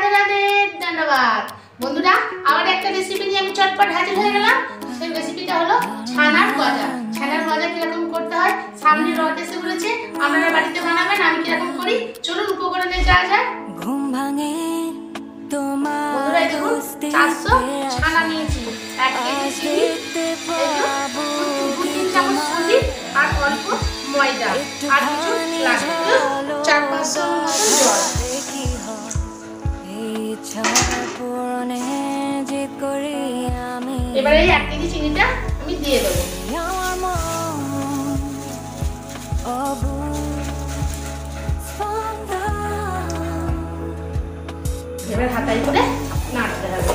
রাধে রাধে ধন্যবাদ বন্ধুরা। আবার একটা রেসিপি নিয়ে আমি চটপট হাজির হয়ে গেলাম। সেই রেসিপিটা হলো ছানার গজা। ছানার গজা কিরকম করতে হয় সামনে রড এসে বলেছে, আপনারা বাড়িতে বানাবেন। আমি কিরকম করি চলুন উপকরণে যাওয়া যাক। বন্ধুরা এই দেখুন 400 ছানা নিয়েছি, 1 কেজি চিনি, 2-3 চামচ সুজি আর অল্প ময়দা আর কিছু লাগবে 4-500 মতো জল। এবারে এই 1 কেজি চিনিটা আমি দিয়ে দেবো। এবার হাতায় করে নাড়তে হবে।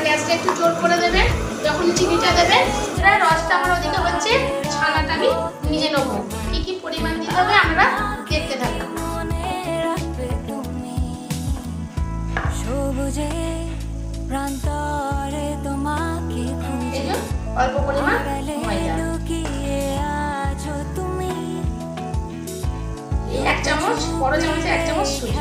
গ্যাসটা একটু জোর করে দেবেন। যখন চিনিটা দেবেন রসটা আমার ওদিকে হচ্ছে, ছানাটা আমি নিজে নেবো। কি কি পরিমাণ দিতে হবে আমরা দেখতে থাকবো। অল্প পরিমাণ ময়দা, 1 চামচ, বড় চামচে 1 চামচ সুজি।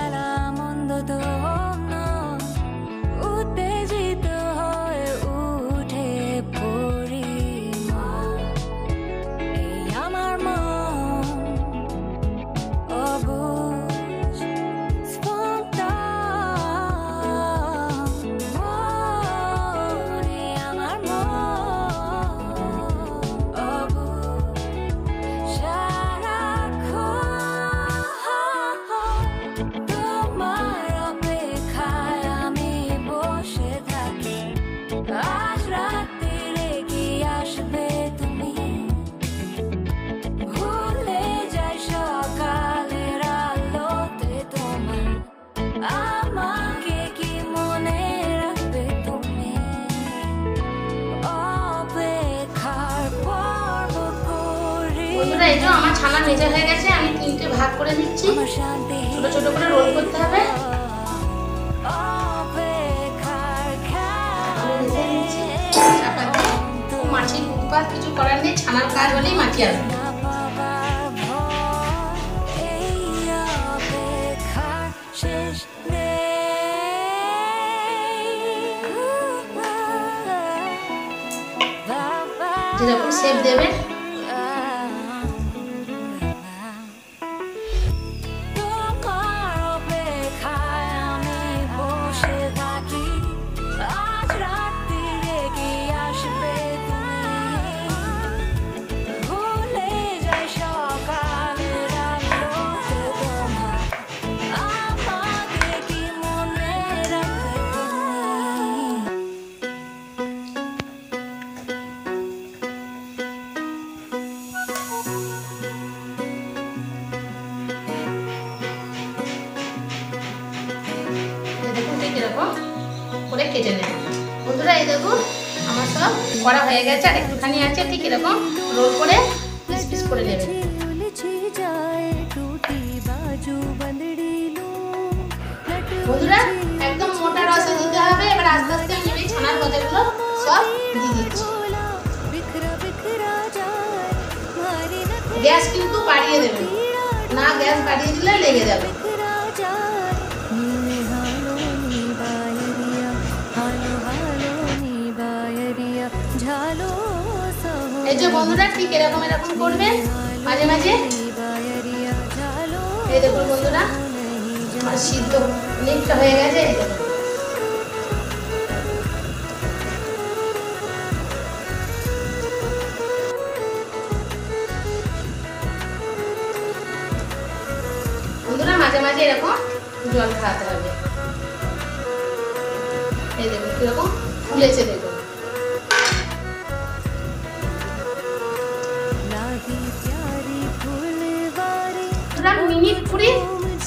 বন্ধুরা এই যে আমার ছানা ভেজা হয়ে গেছে, আমি 3টে ভাগ করে নিচ্ছি। ছোট ছোট করে রোল করতে হবে। মাছি উৎপাত কিছু করার নেই, ছানার কাজ হলেই মাছি আসবে। যেরকম শেপ দেবেন করে কেটে নেব। বন্ধুরা এই দেখুন আমার সব করা হয়ে গেছে, আর একটুখানি আছে। ঠিক এরকম রোল করে পিস পিস করে নেবেন। বন্ধুরা একদম মোটা রসে দিতে হবে। এবার আস্তে আস্তে আমি এই ছানার গজাগুলো সব দিয়ে দিচ্ছি। গ্যাস কিন্তু বাড়িয়ে দেবেন না, গ্যাস বাড়িয়ে দিলে লেগে যাবে। এই যে বন্ধুরা ঠিক এরকম করবেন মাঝে মাঝে। এই দেখুন বন্ধুরা আমার সিদ্ধ অনেকটা হয়ে গেছে। বন্ধুরা মাঝে মাঝে এরকম জল খাওয়াতে হবে। এই দেখুন কিরকম ফুলেছে, দেখুন। মিনিট 20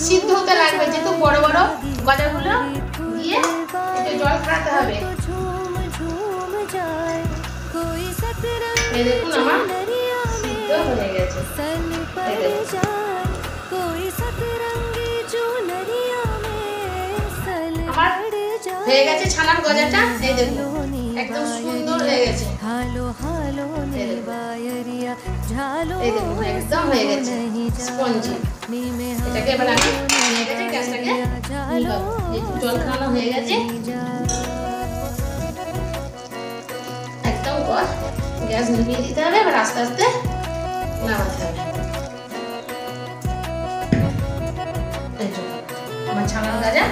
সিদ্ধ হতে লাগবে, যেহেতু বড় বড় গজাগুলো দিয়ে একটু জল খাওয়াতে হবে। এই দেখুন আমার সিদ্ধ হয়ে গেছে। হয়ে গেছে ছানার গজাটা, এই দেখুন একদম সুন্দর হয়ে গেছে। এই দেখুন একদম হয়ে গেছে স্পঞ্জি। এটাকে এবার আমি হয়ে গেছে গ্যাসটাকে জল খাওয়ানো হয়ে গেছে একদম। গ্যাস নিভিয়ে দিতে হবে, এবার আস্তে আস্তে নামাতে হবে। আমার ছানার গজা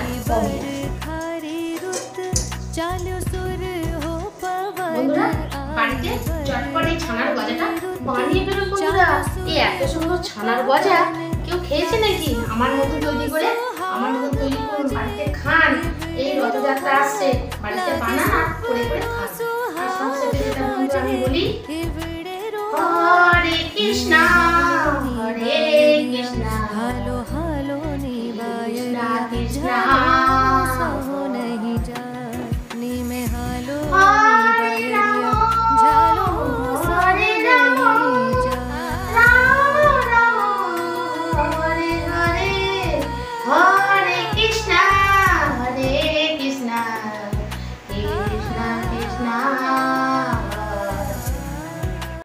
বন্ধুরা বাড়িতে চটপট এই ছানার গজাটা বানিয়ে ফেলুন বন্ধুরা। এই এত সুন্দর ছানার গজা কেউ খেয়েছে নাকি? আমার মতো তৈরি করে, আমার মতো তৈরি করুন, বাড়িতে খান। এই রথযাত্রা আসছে, বাড়িতে বানান আর করে করে খান। আর সবচেয়ে যেটা বন্ধুরা আমি বলি, হরে কৃষ্ণ হরে কৃষ্ণ কৃষ্ণ কৃষ্ণ